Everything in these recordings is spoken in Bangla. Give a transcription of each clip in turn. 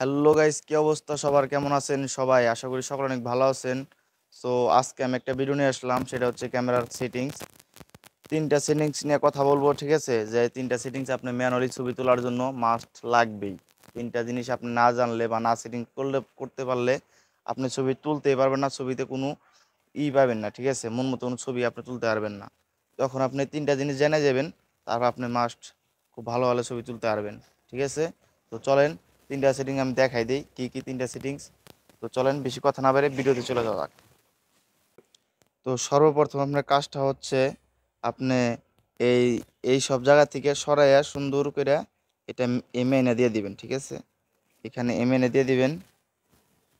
হ্যালো গাইস, কি অবস্থা সবার? কেমন আছেন সবাই? আশা করি সকলে অনেক ভালো আছেন। সো আজকে আমি একটা ভিডিও নিয়ে আসলাম, সেটা হচ্ছে ক্যামেরার সেটিংস। তিনটা সেটিংস নিয়ে কথা বলবো, ঠিক আছে? যে তিনটা সেটিংস আপনি ম্যানুয়ালি ছবি তোলার জন্য মাস্ট লাগবেই। তিনটা জিনিস আপনি না জানলে বা না সেটিং করতে পারলে আপনি ছবি তুলতেই পারবেন না, ছবিতে কোনো পাবেন না, ঠিক আছে? মন মতো কোনো ছবি আপনি তুলতে পারবেন না। যখন আপনি তিনটা জিনিস জেনে যাবেন, তারপর আপনি মাস্ট খুব ভালো ভালো ছবি তুলতে পারবেন, ঠিক আছে? তো চলেন তিনটা সেটিং আমি দেখাই দিই কি কি তিনটা সেটিংস। তো চলেন বেশি কথা না বেড়ে ভিডিওতে চলে যাওয়া যাক। তো সর্বপ্রথম আপনার কাজটা হচ্ছে আপনি এই এই সব জায়গা থেকে সরাইয়া সুন্দর করে এটা এমএ এনে দিয়ে দিবেন, ঠিক আছে? এখানে এমএ এনে দিয়ে দিবেন।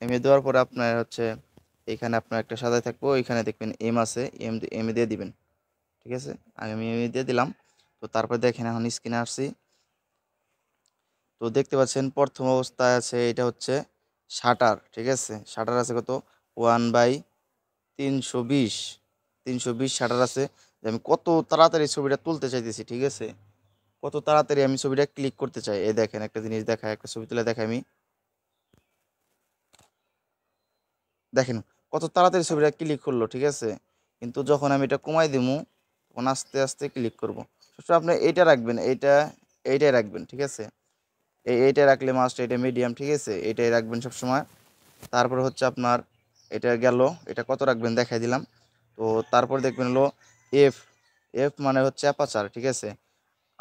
এমএ দেওয়ার পরে আপনার হচ্ছে এখানে আপনার একটা সাজায় থাকবো, এখানে দেখবেন এম আছে, এমএ দিয়ে দিবেন, ঠিক আছে? আমি এমএ দিয়ে দিলাম। তো তারপর দেখেন এখন স্ক্রিনে আসছি। তো দেখতে পাচ্ছেন প্রথম অবস্থায় আছে এটা হচ্ছে শাটার, ঠিক আছে? শাটার আছে কত? 1/320, 320 শাটার আছে। যে আমি কত তাড়াতাড়ি ছবিটা তুলতে চাইতেছি, ঠিক আছে? কত তাড়াতাড়ি আমি ছবিটা ক্লিক করতে চাই। এই দেখেন একটা জিনিস দেখায়, একটা ছবি তুলে দেখাই আমি। দেখেন কত তাড়াতাড়ি ছবিটা ক্লিক করলো, ঠিক আছে? কিন্তু যখন আমি এটা কমাই দিমু তখন আস্তে আস্তে ক্লিক করব। সবসময় আপনি এইটা রাখবেন, এইটাই রাখবেন, ঠিক আছে? এইটা রাখলে মাস্ট, এটা মিডিয়াম, ঠিক আছে? এইটাই রাখবেন সবসময়। তারপরে হচ্ছে আপনার এটা গেল, এটা কত রাখবেন দেখাই দিলাম। তো তারপর দেখবেন হলো এফ, এফ মানে হচ্ছে অ্যাপাচার, ঠিক আছে?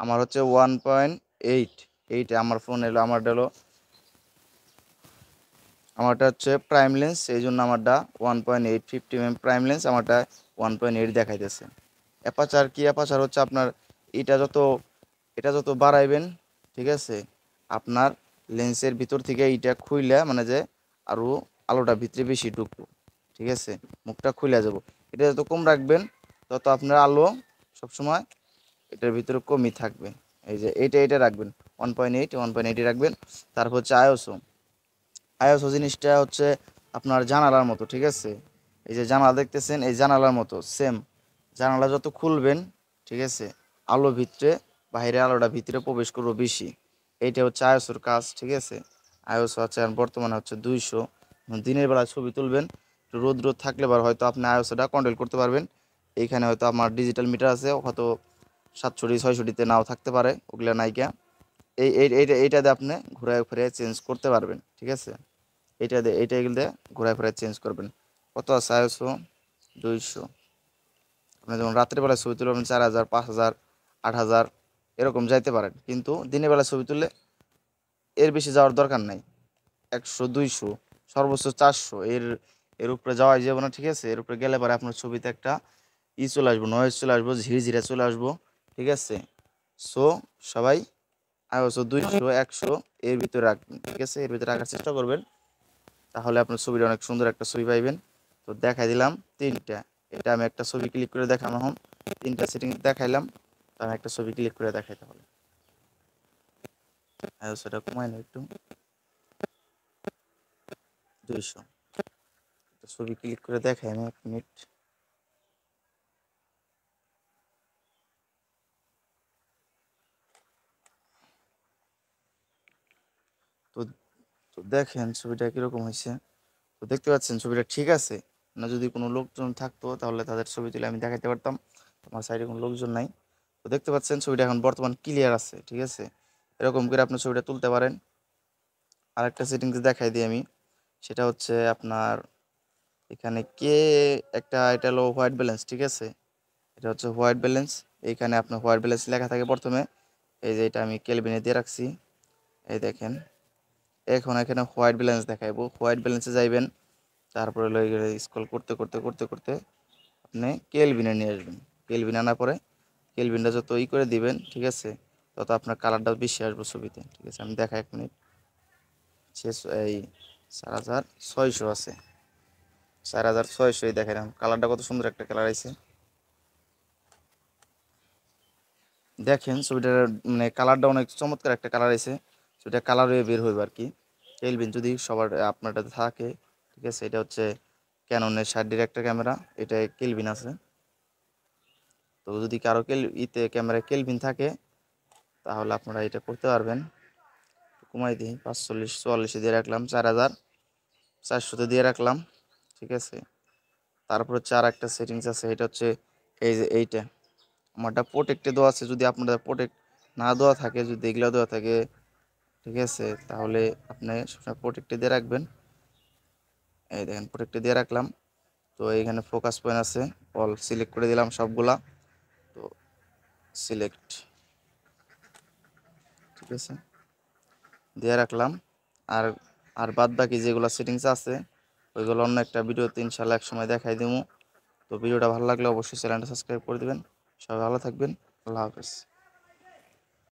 আমার হচ্ছে 1.8, আমার ফোন এলো, আমারটা হচ্ছে প্রাইম লেন্স, এই জন্য আমারটা 1.8 50 mm প্রাইম লেন্স, আমারটা 1.8 দেখাইতেছে। অ্যাপাচার কি? অ্যাপাচার হচ্ছে আপনার এটা যত এটা যত বাড়াইবেন, ঠিক আছে, আপনার লেন্সের ভিতর থেকে এইটা খুইলা মানে যে আরও আলোটা ভিতরে বেশি ঢুকবো, ঠিক আছে? মুখটা খুইলা যাব। এটা যত কম রাখবেন তত আপনার আলো সবসময় এটার ভিতরে কমই থাকবে। এই যে এটা রাখবেন 1.8 রাখবেন। তারপর হচ্ছে আইএসও। আইএসও জিনিসটা হচ্ছে আপনার জানালার মতো, ঠিক আছে? এই যে জানালা দেখতেছেন, এই জানালার মতো সেম। জানালা যত খুলবেন, ঠিক আছে, আলো ভিতরে, বাইরে আলোটা ভিতরে প্রবেশ করবো বেশি। এইটা হচ্ছে আইএসওর কাজ, ঠিক আছে? আইএসও হচ্ছে এখন বর্তমানে হচ্ছে 200। দিনের বেলা ছবি তুলবেন, একটু রোদ রোদ থাকলে হয়তো আপনি আইএসওটা কন্ট্রোল করতে পারবেন। এইখানে হয়তো আমার ডিজিটাল মিটার আছে, হয়তো 760-660-তে নাও থাকতে পারে, ওগুলা নাইকা। এইটা দিয়ে আপনি ঘুরায় ফিরে চেঞ্জ করতে পারবেন, ঠিক আছে? এগুলো দিয়ে ঘোরায় ফেরায় চেঞ্জ করবেন। কত আছে আইএসও? 200। আপনি যেমন রাত্রের বেলায় ছবি তুলবেন 4000, 5000, 8000 এরকম যাইতে পারেন, কিন্তু দিনের বেলা ছবি তুললে এর বেশি যাওয়ার দরকার নাই। 100, 200, সর্বোচ্চ 400, এর উপরে যাওয়াই যাবে না, ঠিক আছে? এর উপরে গেলে পরে আপনার ছবিতে একটা চলে আসবো, নয়েজ চলে আসবো, ঝিরে চলে আসবো, ঠিক আছে? সো সবাই আইএসও 200, 100 এর ভিতরে রাখবেন, ঠিক আছে? এর ভিতরে রাখার চেষ্টা করবেন, তাহলে আপনার ছবিটা অনেক সুন্দর একটা ছবি পাইবেন। তো দেখাই দিলাম তিনটা। এটা আমি একটা ছবি ক্লিক করে দেখাম এখন। তিনটা সেটিং দেখাইলাম, তো আমি একটা ছবি ক্লিক করে দেখাই তাহলে। সেটা কমাই না একটু, 200। একটা ছবি ক্লিক করে দেখাই আমি, 1 মিনিট। তো তো দেখেন ছবিটা কিরকম হয়েছে। তো দেখতে পাচ্ছেন ছবিটা ঠিক আছে না? যদি কোনো লোকজন থাকতো তাহলে তাদের ছবি তুলে আমি দেখাইতে পারতাম। আমার সাইডে কোনো লোকজন নাই। তো দেখতে পাচ্ছেন ছবিটা এখন বর্তমান ক্লিয়ার আছে, ঠিক আছে? এরকম করে আপনার ছবিটা তুলতে পারেন। আরেকটা সেটিংস দেখাই দিই আমি, সেটা হচ্ছে আপনার এখানে এটা হলো হোয়াইট ব্যালেন্স, ঠিক আছে? এটা হচ্ছে হোয়াইট ব্যালেন্স। এইখানে আপনার হোয়াইট ব্যালেন্স লেখা থাকে প্রথমে। এই যে এটা আমি কেলভিনে দিয়ে রাখছি, এই দেখেন। এখন এখানে হোয়াইট ব্যালেন্স দেখাইবো, হোয়াইট ব্যালেন্সে যাইবেন। তারপরে স্ক্রল করতে করতে করতে করতে আপনি কেলভিনে নিয়ে আসবেন। কেলভিন আনার পরে কেলভিনটা যত করে দিবেন, ঠিক আছে, তত আপনার কালারটা বেশি আসবে ছবিতে, ঠিক আছে? আমি দেখাই 1 মিনিট। এই 4600 আছে, 4600 দেখেন কালারটা কত সুন্দর একটা কালার আছে। দেখেন ছবিটার মানে কালারটা অনেক চমৎকার একটা কালার আছে। সেটা কালার হয়ে বের হইবে আর কি। কেলভিন যদি সবার আপনারটাতে থাকে, ঠিক আছে? এটা হচ্ছে ক্যাননের 60D একটা ক্যামেরা, এটা কেলভিন আছে। তো যদি কারো ক্যামেরায় কেলভিন থাকে তাহলে আপনারা এটা করতে পারবেন। কমাই দিই 45 44-এ দিয়ে রাখলাম, 4400-তে দিয়ে রাখলাম। ঠিক আছে, তারপর হচ্ছে আর একটা সেটিংস আছে, এটা হচ্ছে এই যে এইটা আমারটা প্রোটেক্টে দেওয়া আছে। যদি আপনাদের প্রোটেক্ট না দেওয়া থাকে, যদি এগুলো দেওয়া থাকে, ঠিক আছে, তাহলে আপনি সবসময় প্রোটেক্টে দিয়ে রাখবেন। এই দেখেন প্রোটেক্টে দিয়ে রাখলাম। তো এইখানে ফোকাস পয়েন্ট আছে, অল সিলেক্ট করে দিলাম সবগুলা। তো সিলেক্ট, ঠিক আছে, দিয়ে রাখলাম। আর আর বাদ বাকি যেগুলো সেটিংস আছে ওইগুলো অন্য একটা ভিডিওতে ইনশাল্লাহ এক সময় দেখাই দেবো। তো ভিডিওটা ভালো লাগলে অবশ্যই চ্যানেলটা সাবস্ক্রাইব করে দিবেন। সবাই ভালো থাকবেন। আল্লাহ হাফেজ।